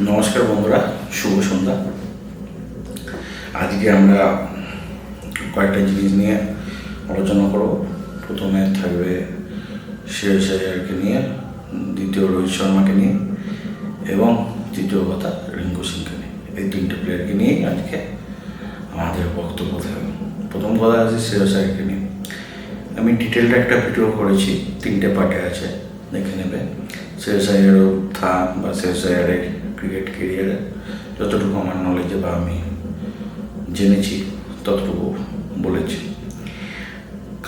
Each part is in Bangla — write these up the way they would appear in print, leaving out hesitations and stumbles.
নমস্কার বন্ধুরা, শুভ সন্ধ্যা। আজকে আমরা কয়েকটা জিনিস নিয়ে আলোচনা করব। প্রথমে থাকবে শ্রেয়স আইয়ারকে নিয়ে, দ্বিতীয় রোহিত শর্মাকে নিয়ে এবং তৃতীয় কথা রিঙ্কু সিংকে নিয়ে। এই তিনটে প্লেয়ারকে নিয়ে আজকে আমাদের বক্তব্য থাকবে। প্রথম কথা আছে শ্রেয়স আইয়ারকে নিয়ে। আমি ডিটেলড একটা ভিডিও করেছি, 3টে পার্টে আছে, দেখে নেবে। শ্রেয়স আইয়ারের উত্থান বা শ্রেয়স আইয়ারের ক্রিকেট কেরিয়ারে যতটুকু আমার নলেজে বা আমি জেনেছি ততটুকু বলেছি।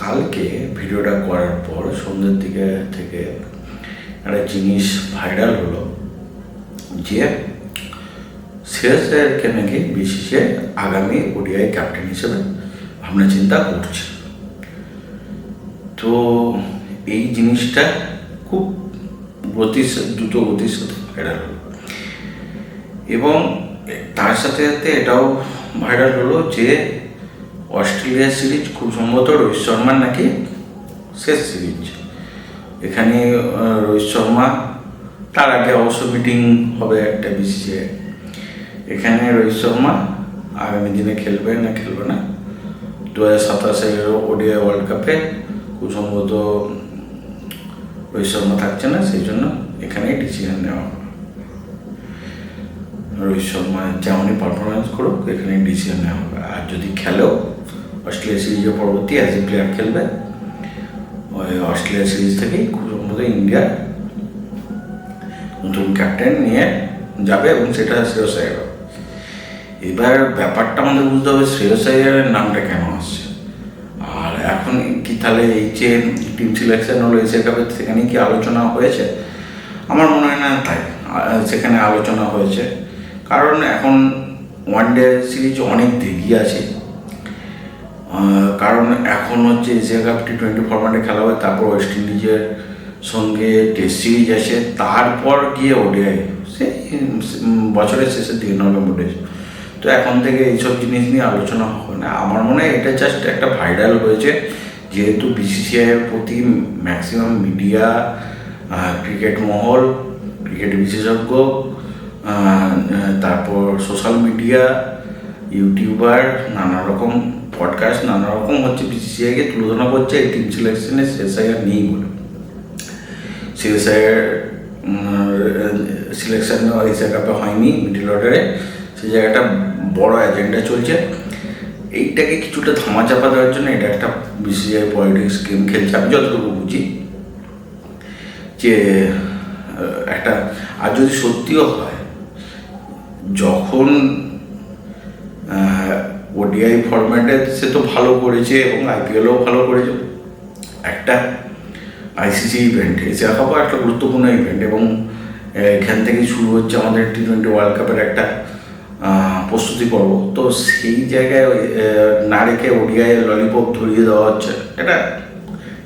কালকে ভিডিওটা করার পর সন্ধ্যের দিকে থেকে একটা জিনিস ভাইরাল হলো যে শ্রেয়স আইয়ারকে নাকি বিসিসিআই আগামী ওডিআই ক্যাপ্টেন হিসেবে ভাবনা চিন্তা করছে। তো এই জিনিসটা খুব দ্রুত গতির সাথে ভাইরাল হলো এবং তার সাথে সাথে এটাও ভাইরাল হলো যে অস্ট্রেলিয়া সিরিজ খুব সম্ভবত রোহিত শর্মার নাকি শেষ সিরিজ। এখানে রোহিত শর্মা, তার আগে অবশ্য মিটিং হবে একটা বিসিসিআই, এখানে রোহিত শর্মা আগামী দিনে খেলবে না 2027 ওডিআই ওয়ার্ল্ড কাপে খুব সম্ভবত রোহিত শর্মা থাকছে না, সেই জন্য এখানেই ডিসিশন নেওয়া হবে। রোহিত শর্মা যেমনই পারফরমেন্স করুক এখানেই ডিসিশন নেওয়া হবে। আর যদি খেলেও অস্ট্রেলিয়া সিরিজের পরবর্তী অ্যাজ এ প্লেয়ার খেলবে, ওই অস্ট্রেলিয়া সিরিজ থেকেই খুব সম্ভবত ইন্ডিয়া নতুন ক্যাপ্টেন নিয়ে যাবে এবং সেটা শ্রেয়স আইয়ার। এবার ব্যাপারটা আমাদের বুঝতে হবে শ্রেয়স আইয়ারের নামটা কেন আসছে। আর এখন কি তাহলে এই যে টিম সিলেকশন হলো এশিয়া কাপের, সেখানে কি আলোচনা হয়েছে? আমার মনে হয় না তাই সেখানে আলোচনা হয়েছে, কারণ এখন ওয়ানডে সিরিজ অনেক দেরি আছে। কারণ এখন হচ্ছে এশিয়া কাপ T20 ফরম্যাটে খেলা হবে, তারপর ওয়েস্ট ইন্ডিজের সঙ্গে টেস্ট সিরিজ আসে, তারপর গিয়ে ওডিআই সে বছরের শেষের দিকে নভেম্বর ডেজ। তো এখন থেকে এইসব জিনিস নিয়ে আলোচনা হবে না। আমার মনে হয় এটা জাস্ট একটা ভাইরাল হয়েছে, যেহেতু বিসিসিআইয়ের প্রতি ম্যাক্সিমাম মিডিয়া, ক্রিকেট মহল, ক্রিকেট বিশেষজ্ঞ, তারপর সোশ্যাল মিডিয়া, ইউটিউবার, নানা রকম পডকাস্ট, নানা রকম হচ্ছে বিসিসিআইকে তুলনা করছে এই টিম সিলেকশনে শ্রেয়স আইয়ার নেই বলে। শ্রেয়স আইয়ার সিলেকশন এশিয়া কাপে হয়নি মিডল অর্ডারে, সেই জায়গাটা বড় এজেন্ডা চলছে। এইটাকে কিছুটা ধামাচাপা দেওয়ার জন্য এটা একটা বিসিসিআই পলিটিক্স গেম খেলছে, আমি যতটুকু বুঝি। যে একটা, আর যদি সত্যিও হয়, যখন ওডিআই ফরম্যাটে সে তো ভালো করেছে এবং আইপিএলও ভালো করেছে, একটা আইসিসি ইভেন্ট, এশিয়া কাপও একটা গুরুত্বপূর্ণ ইভেন্ট এবং এখান থেকেই শুরু হচ্ছে আমাদের T20 ওয়ার্ল্ড কাপের একটা প্রস্তুতি পর্ব। তো সেই জায়গায় না রেখে ওডিআই ললিপপ ধরিয়ে দেওয়া হচ্ছে, এটা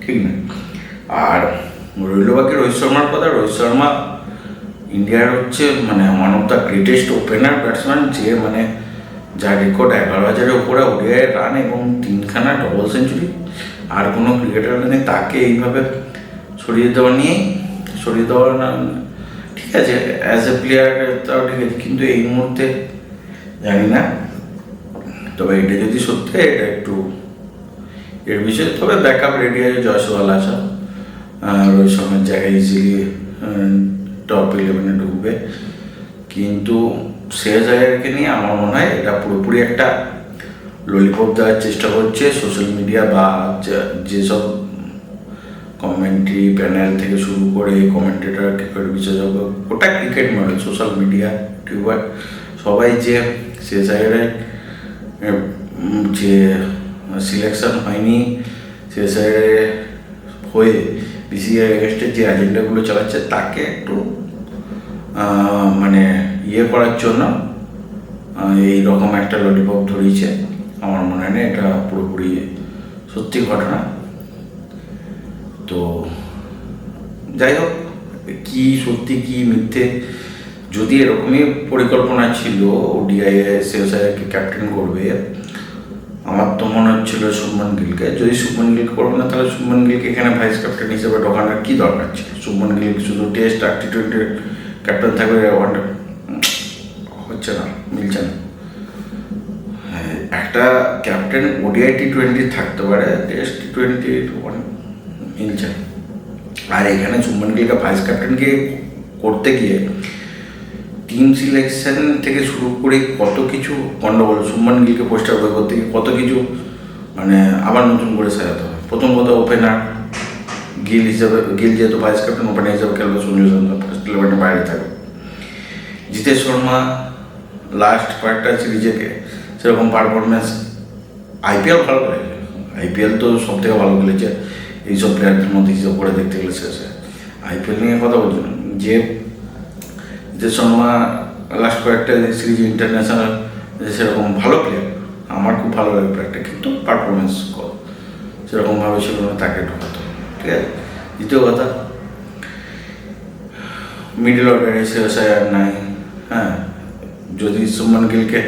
ঠিক না। আর রইল বাকি রোহিত শর্মার কথা। রোহিত শর্মা ইন্ডিয়ার হচ্ছে one of the greatest opener batsman, যে যার রেকর্ড 11,000-এর উপরে ওডিআই রান এবং 3খানা ডবল সেঞ্চুরি। আর কোনো ক্রিকেটার নেই তাকে এইভাবে সরিয়ে দেওয়া না, ঠিক আছে অ্যাজ এ প্লেয়ার তাও ঠিক আছে, কিন্তু এই মুহূর্তে জানি না। তবে এটা যদি সত্যি, এটা একটু এর বিষয়ে, তবে ব্যাকআপ রেডি আছে, জয়সওয়াল আসা রোহিত শর্মার জায়গায় ইজিলি টপ 11-এ ঢুকবে। কিন্তু শ্রেয়স আইয়ারকে নিয়ে আমার মনে হয় এটা পুরোপুরি একটা ললিপপ দেওয়ার চেষ্টা করছে সোশ্যাল মিডিয়া বা যেসব কমেন্ট্রি প্যানেল থেকে শুরু করে কমেন্টেটর, ক্রিকেট বিশেষজ্ঞ, গোটা cricket model, social media, YouTuber, সবাই যে শ্রেয়স আইয়ারের যে সিলেকশন হয়নি, শ্রেয়স আইয়ারের হয়ে বিসিসিআই এগেনস্টে যে এজেন্ডাগুলো চালাচ্ছে তাকে একটু ইয়ে করার জন্য এইরকম একটা ললিপপ ধরিয়েছে। আমার মনে হয় না এটা পুরোপুরি সত্যি ঘটনা। তো যাই হোক, কি সত্যি কি মিথ্যে, যদি এরকমই পরিকল্পনা ছিল ওডিআই শ্রেয়স আইয়ারকে ক্যাপ্টেন করবে, আমার তো মনে হচ্ছিল শুভমান গিলকে। যদি শুভমান গিল করবে না, তাহলে শুভমান গিলকে এখানে ভাইস ক্যাপ্টেন হিসেবে ঢোকানোর কী দরকার ছিল? শুভমান গিল শুধু টেস্ট আর T20 ক্যাপ্টেন থাকবে, হচ্ছে না, মিলছে না। একটা ক্যাপ্টেন ওডিআই T20 থাকতে পারে, টেস্ট T20 মিলছে না। আর এখানে শুভমান গিলকে ভাইস ক্যাপ্টেনকে করতে গিয়ে টিম সিলেকশন থেকে শুরু করে কত কিছু গণ্ডগোল, শুভমান গিলকে পোস্টার বই করতে গিয়ে কত কিছু মানে আবার নতুন করে সাজাতে হবে। প্রথম কথা, ওপেনার গিল যেহেতু ভাইস ক্যাপ্টেন, ওপেনার হিসেবে খেলবে, সঞ্জু স্যামসন ফার্স্ট 11-এর বাইরে থাকবে। জিতেশ শর্মা লাস্ট কয়েকটা সিরিজে সেরকম পারফরমেন্স, আইপিএল ভালো করেছে, আইপিএল তো সব থেকে ভালো খেলেছে এইসব প্লেয়ারদের মধ্যে হিসেব করে দেখতে গেলে শেষে। আইপিএল নিয়ে কথা বলছি না, যে জিতেশ শর্মা লাস্ট কয়েকটা সিরিজ ইন্টারন্যাশনাল সেরকম ভালো প্লেয়ার, আমার খুব ভালো লাগে প্লেয়ারটা, কিন্তু পারফরমেন্স সেরকমভাবে ছিল না, তাকে ঢোকাতো। ঠিক আছে। দ্বিতীয় কথা, মিডল অর্ডারে শ্রেয়াস আয়ার নাই। হ্যাঁ, যদি শুভমান গিলকে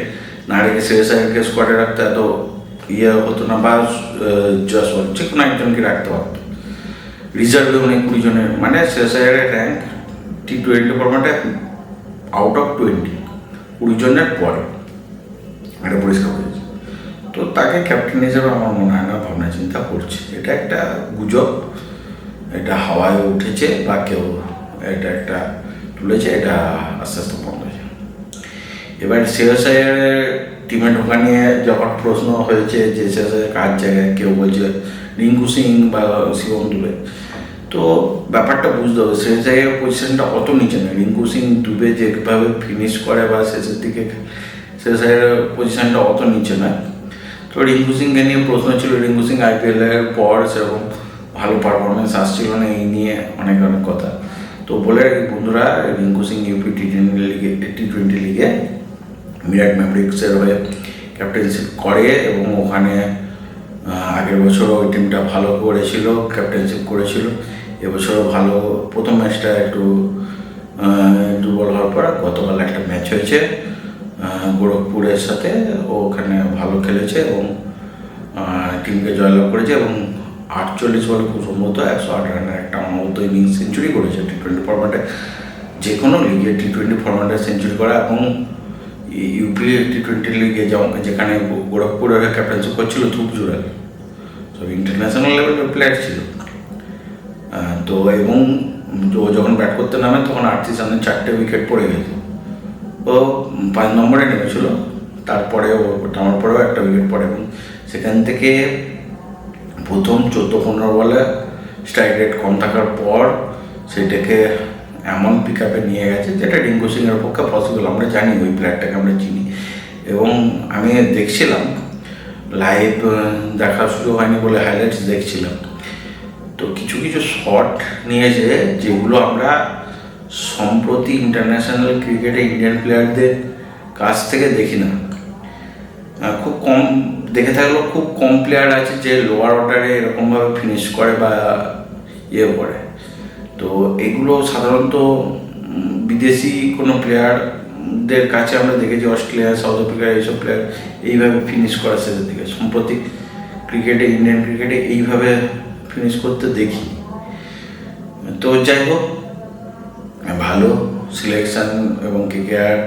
না রেখে শ্রেয়াস আয়ারকে স্কোয়াডে রাখতে এত ইয়ে হতো না, বা জয়সওয়াল যে কোনো একজনকে রাখতে পারত। রিজার্ভে অনেক 20 জনের, মানে শ্রেয়াস আয়ারের র্যাঙ্ক T20 ফরম্যাটে আউট অফ 20 জনের পরে, এটা পরিষ্কার হয়েছে। তো তাকে ক্যাপ্টেন হিসেবে আমার মনে হয় না ভাবনা চিন্তা করছে। এটা একটা গুজব, এটা হাওয়ায় উঠেছে বা কেউ এটা একটা তুলেছে, এটা আস্তে আস্তে বন্ধ হয়েছে। এবার শ্রেয়াস আয়ারের টিমে ঢোকা নিয়ে যখন প্রশ্ন হয়েছে যে শ্রেয়াস আয়ার কার জায়গায়, কেউ বলছে রিঙ্কু সিং বা শিবম দুবে, তো ব্যাপারটা বুঝতে হবে শ্রেয়াস আয়ারের পজিশনটা অত নিচে না। রিঙ্কু সিং দুবে যেভাবে ফিনিশ করে বা শেষের দিকে, শ্রেয়াস আয়ারের পজিশনটা অত নিচে না। তো রিঙ্কু সিংকে নিয়ে প্রশ্ন ছিল, রিঙ্কু সিং আইপিএলের পর সেরকম ভালো পারফরমেন্স আসছিল না, এই নিয়ে অনেক কথা। তো বলে বন্ধুরা, রিঙ্কু সিং ইউপি T20 লিগে মিরাট ম্যাভরিক্সের হয়ে ক্যাপ্টেনশিপ করে এবং ওখানে আগের বছরও ওই টিমটা ভালো করেছিল, ক্যাপ্টেনশিপ করেছিল। এবছরও ভালো, প্রথম ম্যাচটা একটু দুর্বল হওয়ার পর গতকাল একটা ম্যাচ হয়েছে গোরখপুরের সাথে, ওখানে ভালো খেলেছে এবং টিমকে জয়লাভ করেছে এবং 48 বলে খুব সম্ভবত 108 রানের একটা অনবদ্য ইনিংস সেঞ্চুরি করেছে T20 ফরম্যাটে। যে কোনো লিগে T20 ফরম্যাটে সেঞ্চুরি করা, এবং ইউপি T20 লিগে যেখানে গোরখপুরের ক্যাপ্টেন্সি করছিল ধ্রুব জুরাল, সব ইন্টারন্যাশনাল লেভেলের প্লেয়ার ছিল। তো এবং যখন ব্যাট করতে নামে তখন 38 রানে 4টে উইকেট পড়ে গেছে। ও 5 নম্বরে নেমেছিল, তারপরে ও নামার পরেও একটা উইকেট পড়ে এবং সেখান থেকে প্রথম 14-15 বলে স্ট্রাইক রেট কম থাকার পর সেটাকে এমন পিক আপে নিয়ে গেছে যেটা রিঙ্কু সিংয়ের পক্ষে পসিবল। আমরা জানি ওই প্লেয়ারটাকে, আমরা চিনি। এবং আমি দেখছিলাম, লাইভ দেখার সুযোগ হয়নি বলে হাইলাইটস দেখছিলাম, তো কিছু কিছু শট নিয়েছে যেগুলো আমরা সম্প্রতি ইন্টারন্যাশনাল ক্রিকেটে ইন্ডিয়ান প্লেয়ারদের কাছ থেকে দেখি না। খুব কম দেখে থাকলেও খুব কম প্লেয়ার আছে যে লোয়ার অর্ডারে এরকমভাবে ফিনিশ করে বা ইয়ে করে। তো এগুলো সাধারণত বিদেশি কোনো প্লেয়ারদের কাছে আমরা দেখেছি, অস্ট্রেলিয়া, সাউথ আফ্রিকা, এইসব প্লেয়ার এইভাবে ফিনিশ করা শেষের দিকে। সম্প্রতি ক্রিকেটে, ইন্ডিয়ান ক্রিকেটে এইভাবে ফিনিশ করতে দেখি। তো যাই হোক, ভালো সিলেকশন এবং KKR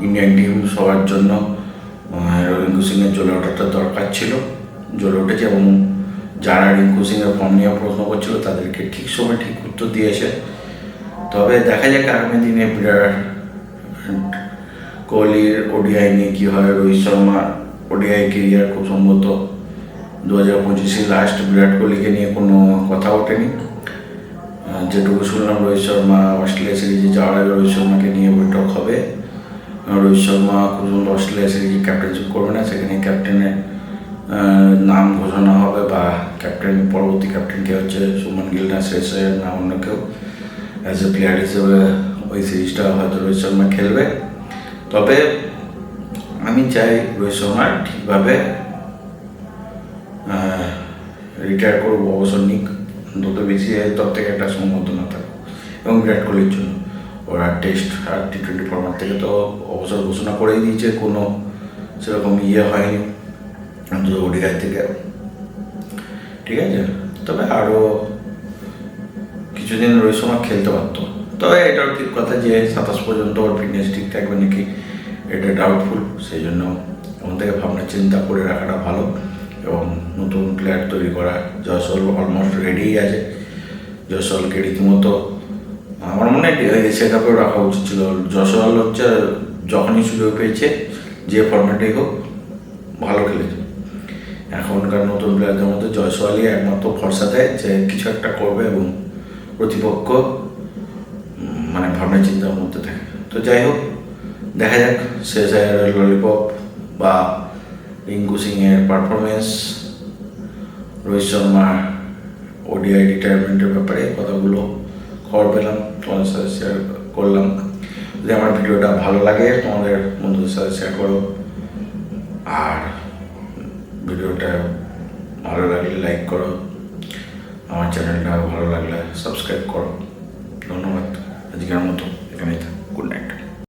ইন্ডিয়ান টিম সবার জন্য রিঙ্কু সিংয়ের জ্বলে ওঠাটা দরকার ছিল, জ্বলে উঠেছে। এবং যারা রিঙ্কু সিংয়ের ফর্ম নিয়ে প্রশ্ন করছিল তাদেরকে ঠিক সময় ঠিক উত্তর দিয়েছে। তবে দেখা যাক আগামী দিনে বিরাট কোহলির ওডিআই নিয়ে কী হয়। রোহিত শর্মা ওডিআই কেরিয়ার খুব সম্ভবত 2025 লাস্ট, বিরাট কোহলিকে নিয়ে কোনো কথা ওঠেনি। যেটুকু শুনলাম, রোহিত শর্মা অস্ট্রেলিয়া সিরিজে যাওয়ার আগে রোহিত শর্মাকে নিয়ে বৈঠক হবে। রোহিত শর্মা খুব সুন্দর অস্ট্রেলিয়া সিরিজে ক্যাপ্টেনশিপ করবে না, সেখানে ক্যাপ্টেনের নাম ঘোষণা হবে বা ক্যাপ্টেন, পরবর্তী ক্যাপ্টেন কে হচ্ছে শুভমান গিল না শ্রেয়াস আয়ার না অন্য কেউ, অ্যাজ এ প্লেয়ার হিসেবে ওই সিরিজটা হয়তো রোহিত শর্মা খেলবে। তবে আমি চাই রোহিত শর্মা ঠিকভাবে রিটায়ার করবো, অবসর নিক, অন্তত বেশি তর থেকে একটা সম্ভাবনা থাকে। এবং বিরাট কোহলির জন্য ওরা টেস্ট আর T20 ফরম্যাট থেকে তো অবসর ঘোষণা করেই দিয়েছে, কোনো সেরকম ইয়ে হয়নি অন্তত ওডিআই থেকে। ঠিক আছে, তবে আরও কিছুদিন রোহিত শর্মা খেলতে পারতো। তবে এটাও ঠিক কথা যে 27 পর্যন্ত ওর ফিটনেস ঠিক থাকবে নাকি এটা ডাউটফুল, সেই জন্য এখন থেকে ভাবনা চিন্তা করে রাখাটা ভালো এবং নতুন প্লেয়ার তৈরি করা। জয়সওয়াল অলমোস্ট রেডিই আছে, জয়সওয়ালকে রীতিমতো আমার মনে হয় এশিয়া কাপেও রাখা উচিত ছিল। জয়সওয়াল হচ্ছে যখনই সুযোগ পেয়েছে যে ফর্ম্যাটেই হোক ভালো খেলেছে। এখনকার নতুন প্লেয়ারদের মধ্যে জয়সওয়ালই একমাত্র ভরসা দেয় যে কিছু একটা করবে এবং প্রতিপক্ষ মানে ভাবনা চিন্তার মধ্যে থাকে। তো যাই হোক, দেখা যাক শেষ ললিপপ বা রিঙ্কু সিংয়ের পারফরমেন্স, রোহিত শর্মার ওডিআই রিটায়ারমেন্টের ব্যাপারে কথাগুলো খবর পেলাম, তোমাদের সাথে শেয়ার করলাম। যদি আমার ভিডিওটা ভালো লাগে তোমাদের বন্ধুদের সাথে শেয়ার করো, আর ভিডিওটা ভালো লাগলে লাইক করো, আমার চ্যানেলটা ভালো লাগলে সাবস্ক্রাইব করো। ধন্যবাদ, আজকের মতো এখানেই থাক।